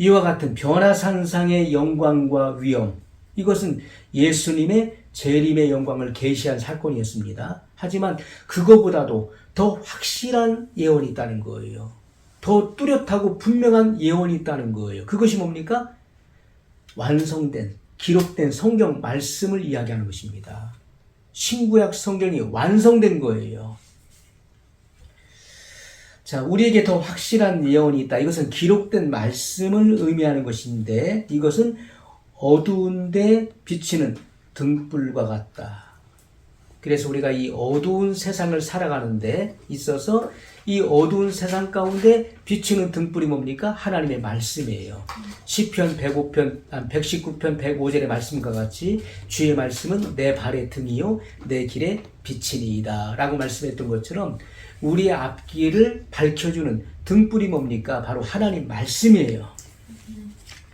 이와 같은 변화산상의 영광과 위엄, 이것은 예수님의 재림의 영광을 계시한 사건이었습니다. 하지만 그거보다도 더 확실한 예언이 있다는 거예요. 더 뚜렷하고 분명한 예언이 있다는 거예요. 그것이 뭡니까? 완성된, 기록된 성경 말씀을 이야기하는 것입니다. 신구약 성경이 완성된 거예요. 자, 우리에게 더 확실한 예언이 있다. 이것은 기록된 말씀을 의미하는 것인데, 이것은 어두운데 비치는 등불과 같다. 그래서 우리가 이 어두운 세상을 살아가는데 있어서 이 어두운 세상 가운데 비치는 등불이 뭡니까? 하나님의 말씀이에요. 시편 119편 105절의 말씀과 같이 주의 말씀은 내 발의 등이요 내 길의 빛이니이다 라고 말씀했던 것처럼 우리의 앞길을 밝혀주는 등불이 뭡니까? 바로 하나님 말씀이에요.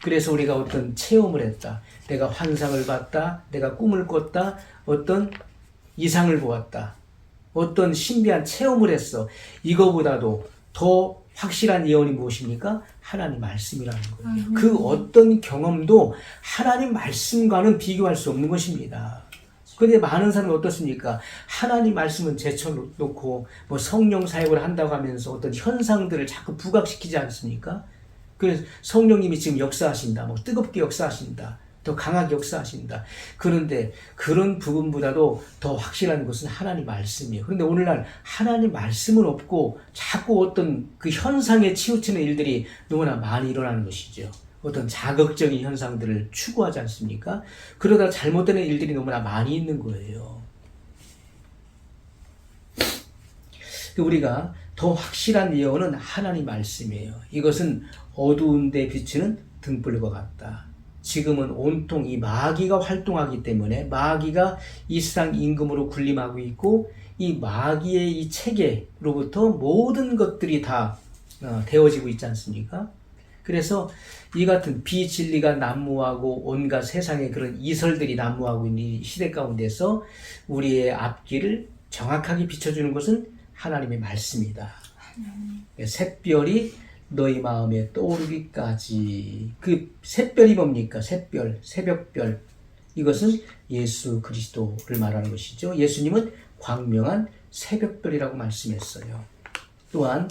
그래서 우리가 어떤 체험을 했다. 내가 환상을 봤다. 내가 꿈을 꿨다. 어떤 이상을 보았다. 어떤 신비한 체험을 했어. 이거보다도 더 확실한 예언이 무엇입니까? 하나님 말씀이라는 거예요. 그 어떤 경험도 하나님 말씀과는 비교할 수 없는 것입니다. 그런데 많은 사람은 어떻습니까? 하나님 말씀은 제쳐놓고 뭐 성령 사역을 한다고 하면서 어떤 현상들을 자꾸 부각시키지 않습니까? 그래서 성령님이 지금 역사하신다. 뭐 뜨겁게 역사하신다. 더 강하게 역사하신다. 그런데 그런 부분보다도 더 확실한 것은 하나님 말씀이에요. 그런데 오늘날 하나님 말씀은 없고 자꾸 어떤 그 현상에 치우치는 일들이 너무나 많이 일어나는 것이죠. 어떤 자극적인 현상들을 추구하지 않습니까? 그러다 잘못되는 일들이 너무나 많이 있는 거예요. 우리가 더 확실한 예언은 하나님 말씀이에요. 이것은 어두운 데 비치는 등불과 같다. 지금은 온통 이 마귀가 활동하기 때문에 마귀가 이 세상 임금으로 군림하고 있고 이 마귀의 이 체계로부터 모든 것들이 다 되어지고 있지 않습니까? 그래서 이 같은 비진리가 난무하고 온갖 세상의 그런 이설들이 난무하고 있는 이 시대 가운데서 우리의 앞길을 정확하게 비춰주는 것은 하나님의 말씀이다. 샛별이 너희 마음에 떠오르기까지. 그 샛별이 뭡니까? 샛별, 새벽별. 이것은 예수 그리스도를 말하는 것이죠. 예수님은 광명한 새벽별이라고 말씀했어요. 또한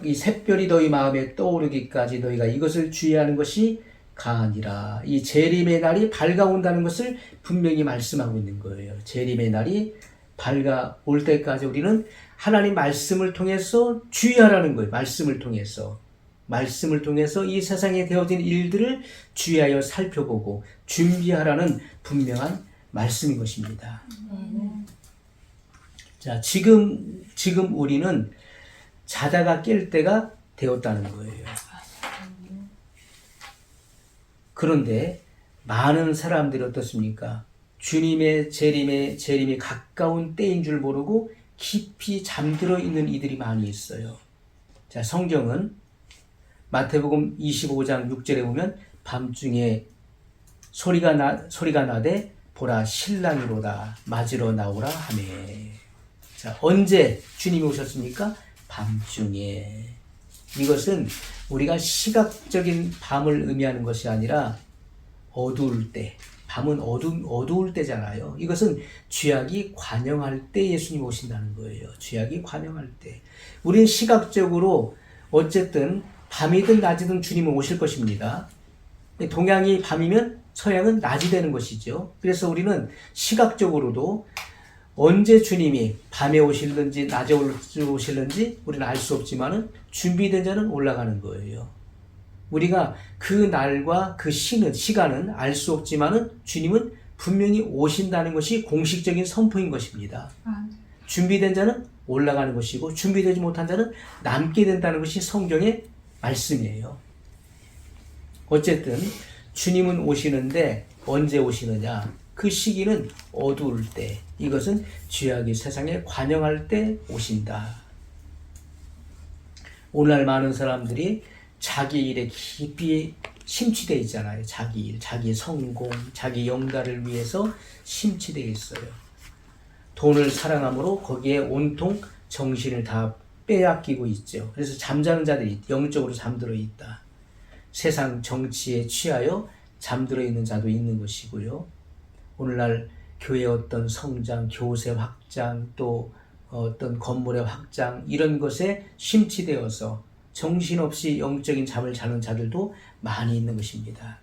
이 샛별이 너희 마음에 떠오르기까지 너희가 이것을 주의하는 것이 가아니라. 이 재림의 날이 밝아온다는 것을 분명히 말씀하고 있는 거예요. 재림의 날이 밝아올 때까지 우리는 하나님 말씀을 통해서 주의하라는 거예요. 말씀을 통해서 이 세상에 되어진 일들을 주의하여 살펴보고 준비하라는 분명한 말씀인 것입니다. 자, 지금 우리는 자다가 깰 때가 되었다는 거예요. 그런데 많은 사람들이 어떻습니까? 주님의 재림이 가까운 때인 줄 모르고 깊이 잠들어 있는 이들이 많이 있어요. 자, 성경은 마태복음 25장 6절에 보면 밤중에 소리가 나되 보라 신랑이로다 맞으러 나오라 하매. 자, 언제 주님이 오셨습니까? 밤중에. 이것은 우리가 시각적인 밤을 의미하는 것이 아니라 어두울 때. 밤은 어두울 때잖아요. 이것은 죄악이 관영할 때 예수님 오신다는 거예요. 죄악이 관영할 때. 우리는 시각적으로 어쨌든 밤이든 낮이든 주님은 오실 것입니다. 동양이 밤이면 서양은 낮이 되는 것이죠. 그래서 우리는 시각적으로도 언제 주님이 밤에 오실는지 낮에 오실는지 우리는 알 수 없지만은 준비된 자는 올라가는 거예요. 우리가 그 날과 그 시간은 알 수 없지만은 주님은 분명히 오신다는 것이 공식적인 선포인 것입니다. 준비된 자는 올라가는 것이고 준비되지 못한 자는 남게 된다는 것이 성경의 말씀이에요. 어쨌든 주님은 오시는데 언제 오시느냐? 그 시기는 어두울 때. 이것은 죄악이 세상에 관영할 때 오신다. 오늘날 많은 사람들이 자기 일에 깊이 심취되어 있잖아요. 자기 일, 자기 성공, 자기 영달을 위해서 심취되어 있어요. 돈을 사랑함으로 거기에 온통 정신을 다 빼앗기고 있죠. 그래서 잠자는 자들이 영적으로 잠들어 있다. 세상 정치에 취하여 잠들어 있는 자도 있는 것이고요. 오늘날 교회 어떤 성장, 교세 확장, 또 어떤 건물의 확장 이런 것에 심취되어서 정신없이 영적인 잠을 자는 자들도 많이 있는 것입니다.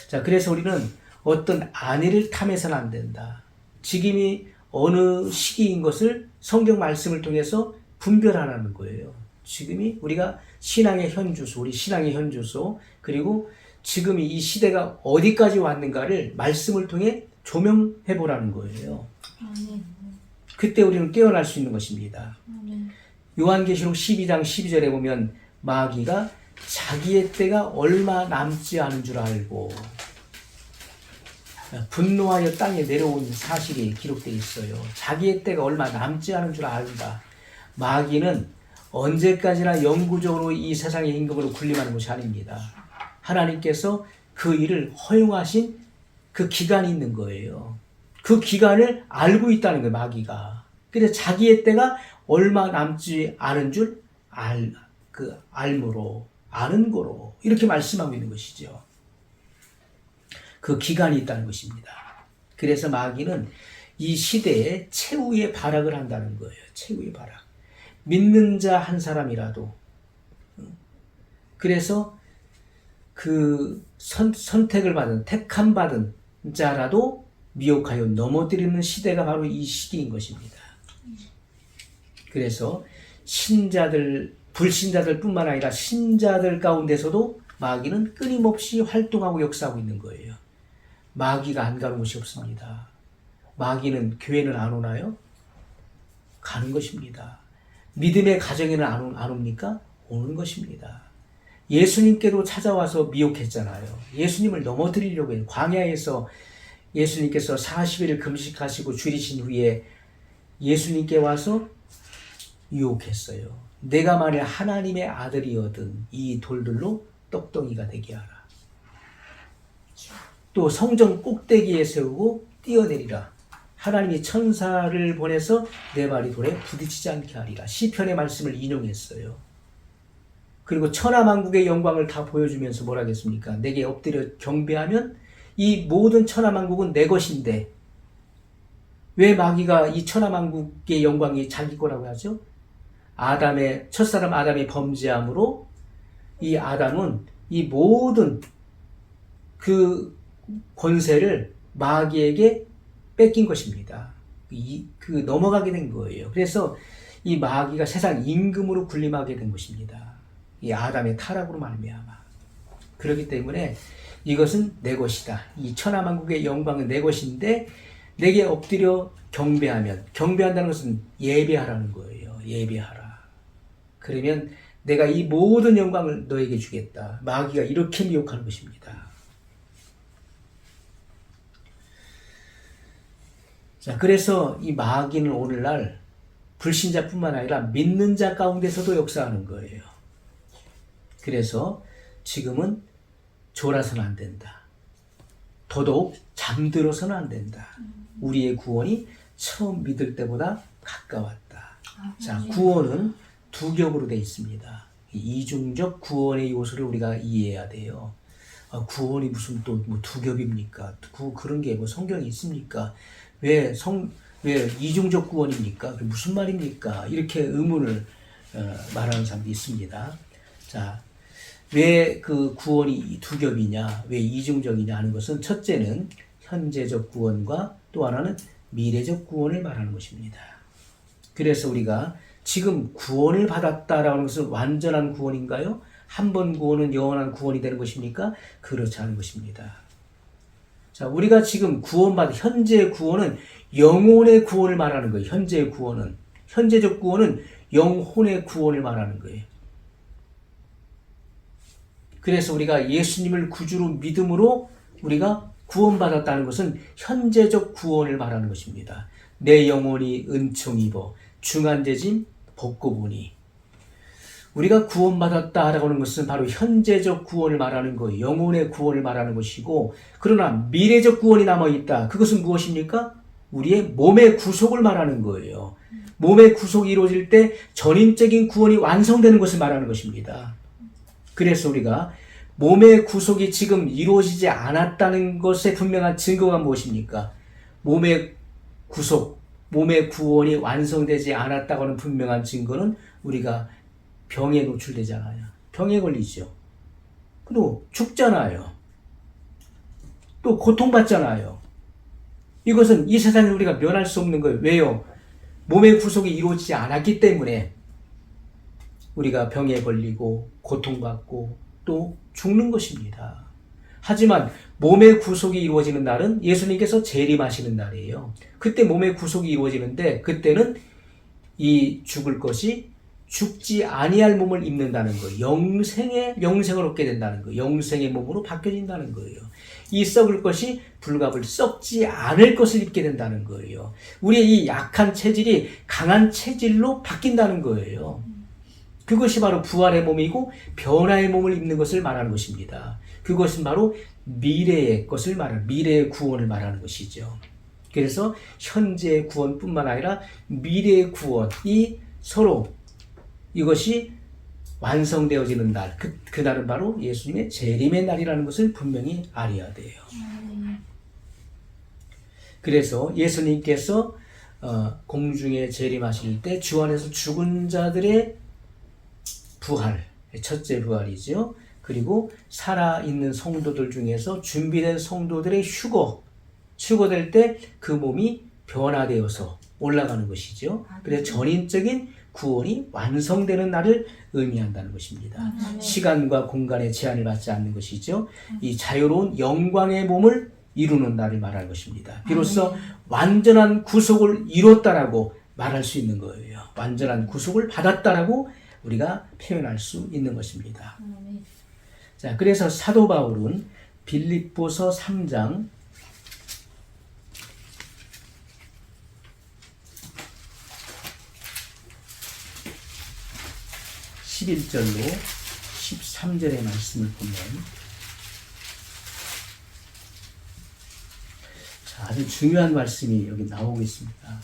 자, 그래서 우리는 어떤 안위를 탐해서는 안 된다. 지금이 어느 시기인 것을 성경 말씀을 통해서 분별하라는 거예요. 지금이 우리가 신앙의 현주소, 우리 신앙의 현주소, 그리고 지금이 이 시대가 어디까지 왔는가를 말씀을 통해 조명해 보라는 거예요. 그때 우리는 깨어날 수 있는 것입니다. 요한계시록 12장 12절에 보면 마귀가 자기의 때가 얼마 남지 않은 줄 알고 분노하여 땅에 내려온 사실이 기록되어 있어요. 자기의 때가 얼마 남지 않은 줄 안다. 마귀는 언제까지나 영구적으로 이 세상의 임금으로 군림하는 것이 아닙니다. 하나님께서 그 일을 허용하신 그 기간이 있는 거예요. 그 기간을 알고 있다는 거예요, 마귀가. 그래서 자기의 때가 얼마 남지 않은 줄 알므로, 아는 거로, 이렇게 말씀하고 있는 것이죠. 그 기간이 있다는 것입니다. 그래서 마귀는 이 시대에 최후의 발악을 한다는 거예요. 최후의 발악. 믿는 자 한 사람이라도. 그래서 그 선택을 받은, 택함 받은 자라도 미혹하여 넘어뜨리는 시대가 바로 이 시기인 것입니다. 그래서 신자들, 불신자들 뿐만 아니라 신자들 가운데서도 마귀는 끊임없이 활동하고 역사하고 있는 거예요. 마귀가 안 가는 곳이 없습니다. 마귀는 교회는 안 오나요? 가는 것입니다. 믿음의 가정에는 안 옵니까? 오는 것입니다. 예수님께도 찾아와서 미혹했잖아요. 예수님을 넘어뜨리려고 해요. 광야에서 예수님께서 40일을 금식하시고 줄이신 후에 예수님께 와서 유혹했어요. 내가 만일 하나님의 아들이거든 이 돌들로 떡덩이가 되게 하라. 또 성전 꼭대기에 세우고 뛰어내리라. 하나님이 천사를 보내서 내 발이 돌에 부딪히지 않게 하리라. 시편의 말씀을 인용했어요. 그리고 천하만국의 영광을 다 보여주면서 뭐라 하겠습니까? 내게 엎드려 경배하면 이 모든 천하만국은 내 것인데 왜 마귀가 이 천하만국의 영광이 자기 거라고 하죠? 첫사람 아담의 범죄함으로 이 아담은 이 모든 그 권세를 마귀에게 뺏긴 것입니다. 넘어가게 된 거예요. 그래서 이 마귀가 세상 임금으로 군림하게 된 것입니다. 이 아담의 타락으로 말미암아. 그렇기 때문에 이것은 내 것이다. 이 천하만국의 영광은 내 것인데 내게 엎드려 경배한다는 것은 예배하라는 거예요. 예배하라. 그러면 내가 이 모든 영광을 너에게 주겠다. 마귀가 이렇게 미혹하는 것입니다. 자, 그래서 이 마귀는 오늘날 불신자뿐만 아니라 믿는 자 가운데서도 역사하는 거예요. 그래서 지금은 졸아서는 안 된다. 더더욱 잠들어서는 안 된다. 우리의 구원이 처음 믿을 때보다 가까웠다. 자, 구원은 두 겹으로 되어 있습니다. 이중적 구원의 요소를 우리가 이해해야 돼요. 구원이 무슨 또 뭐 두 겹입니까? 그런 게 뭐 성경에 있습니까? 왜 이중적 구원입니까? 그게 무슨 말입니까? 이렇게 의문을 말하는 사람도 있습니다. 자, 왜 그 구원이 두 겹이냐, 왜 이중적이냐 하는 것은 첫째는 현재적 구원과 또 하나는 미래적 구원을 말하는 것입니다. 그래서 우리가 지금 구원을 받았다라는 것은 완전한 구원인가요? 한 번 구원은 영원한 구원이 되는 것입니까? 그렇지 않은 것입니다. 자, 우리가 지금 구원받은 현재의 구원은 영혼의 구원을 말하는 거예요. 현재의 구원은. 현재적 구원은 영혼의 구원을 말하는 거예요. 그래서 우리가 예수님을 구주로 믿음으로 우리가 구원받았다는 것은 현재적 구원을 말하는 것입니다. 내 영혼이 은총 입어 중한죄짐 벗고 보니. 우리가 구원받았다라고 하는 것은 바로 현재적 구원을 말하는 거예요. 영혼의 구원을 말하는 것이고, 그러나 미래적 구원이 남아있다. 그것은 무엇입니까? 우리의 몸의 구속을 말하는 거예요. 몸의 구속이 이루어질 때 전인적인 구원이 완성되는 것을 말하는 것입니다. 그래서 우리가 몸의 구속이 지금 이루어지지 않았다는 것의 분명한 증거가 무엇입니까? 몸의 구속, 몸의 구원이 완성되지 않았다고 하는 분명한 증거는 우리가 병에 노출되잖아요. 병에 걸리죠. 또 죽잖아요. 또 고통받잖아요. 이것은 이 세상에 우리가 면할 수 없는 거예요. 왜요? 몸의 구속이 이루어지지 않았기 때문에 우리가 병에 걸리고 고통받고 또 죽는 것입니다. 하지만 몸의 구속이 이루어지는 날은 예수님께서 재림하시는 날이에요. 그때 몸의 구속이 이루어지는데 그때는 이 죽을 것이 죽지 아니할 몸을 입는다는 거예요. 영생을 얻게 된다는 거예요. 영생의 몸으로 바뀌어진다는 거예요. 이 썩을 것이 불갑을 썩지 않을 것을 입게 된다는 거예요. 우리의 이 약한 체질이 강한 체질로 바뀐다는 거예요. 그것이 바로 부활의 몸이고 변화의 몸을 입는 것을 말하는 것입니다. 그것은 바로 미래의 것을 말하는, 미래의 구원을 말하는 것이죠. 그래서 현재의 구원뿐만 아니라 미래의 구원이 서로 이것이 완성되어지는 날, 그날은 바로 예수님의 재림의 날이라는 것을 분명히 알아야 돼요. 그래서 예수님께서 공중에 재림하실 때 주 안에서 죽은 자들의 부활, 첫째 부활이죠. 그리고 살아있는 성도들 중에서 준비된 성도들의 휴거될 때 그 몸이 변화되어서 올라가는 것이죠. 그래서 전인적인 구원이 완성되는 날을 의미한다는 것입니다. 시간과 공간의 제한을 받지 않는 것이죠. 이 자유로운 영광의 몸을 이루는 날을 말하는 것입니다. 비로소 완전한 구속을 이뤘다라고 말할 수 있는 거예요. 완전한 구속을 받았다라고 우리가 표현할 수 있는 것입니다. 자, 그래서 사도 바울은 빌립보서 3장 11절로 13절의 말씀을 보면 자, 아주 중요한 말씀이 여기 나오고 있습니다.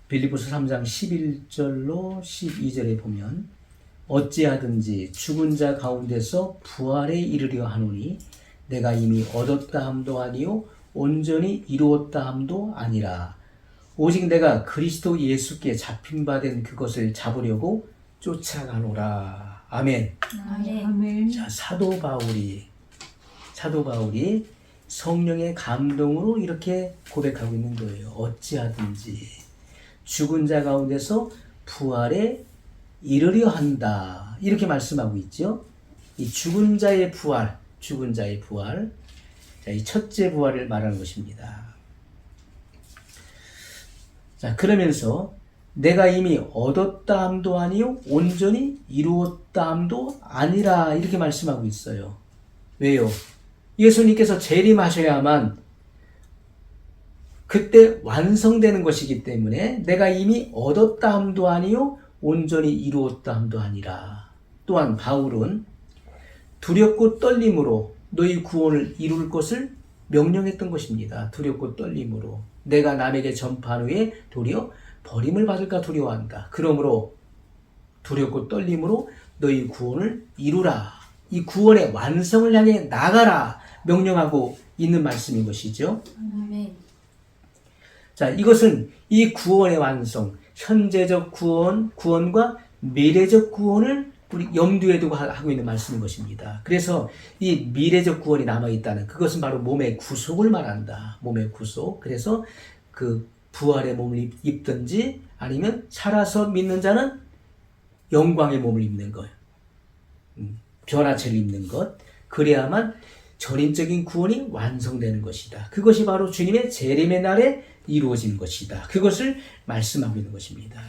빌립보서 3장 11절로 12절에 보면 어찌하든지 죽은 자 가운데서 부활에 이르려 하노니 내가 이미 얻었다 함도 아니요 온전히 이루었다 함도 아니라 오직 내가 그리스도 예수께 잡힌 바 된 그것을 잡으려고 쫓아가노라. 아멘. 아멘. 자, 사도 바울이 성령의 감동으로 이렇게 고백하고 있는 거예요. 어찌하든지 죽은 자 가운데서 부활에 이르려 한다. 이렇게 말씀하고 있죠. 이 죽은 자의 부활. 자, 이 첫째 부활을 말하는 것입니다. 자, 그러면서 내가 이미 얻었다 함도 아니요 온전히 이루었다 함도 아니라 이렇게 말씀하고 있어요. 왜요? 예수님께서 재림하셔야만 그때 완성되는 것이기 때문에 내가 이미 얻었다 함도 아니요 온전히 이루었다 함도 아니라. 또한 바울은 두렵고 떨림으로 너희 구원을 이룰 것을 명령했던 것입니다. 두렵고 떨림으로. 내가 남에게 전파한 후에 도리어 버림을 받을까 두려워한다. 그러므로 두렵고 떨림으로 너희 구원을 이루라. 이 구원의 완성을 향해 나가라. 명령하고 있는 말씀인 것이죠. 아멘. 자, 이것은 이 구원의 완성, 현재적 구원과 미래적 구원을 우리 염두에 두고 하고 있는 말씀인 것입니다. 그래서 이 미래적 구원이 남아있다는 그것은 바로 몸의 구속을 말한다. 몸의 구속. 그래서 그 부활의 몸을 입든지 아니면 살아서 믿는 자는 영광의 몸을 입는 것. 변화체를 입는 것. 그래야만 전인적인 구원이 완성되는 것이다. 그것이 바로 주님의 재림의 날에 이루어진 것이다. 그것을 말씀하고 있는 것입니다.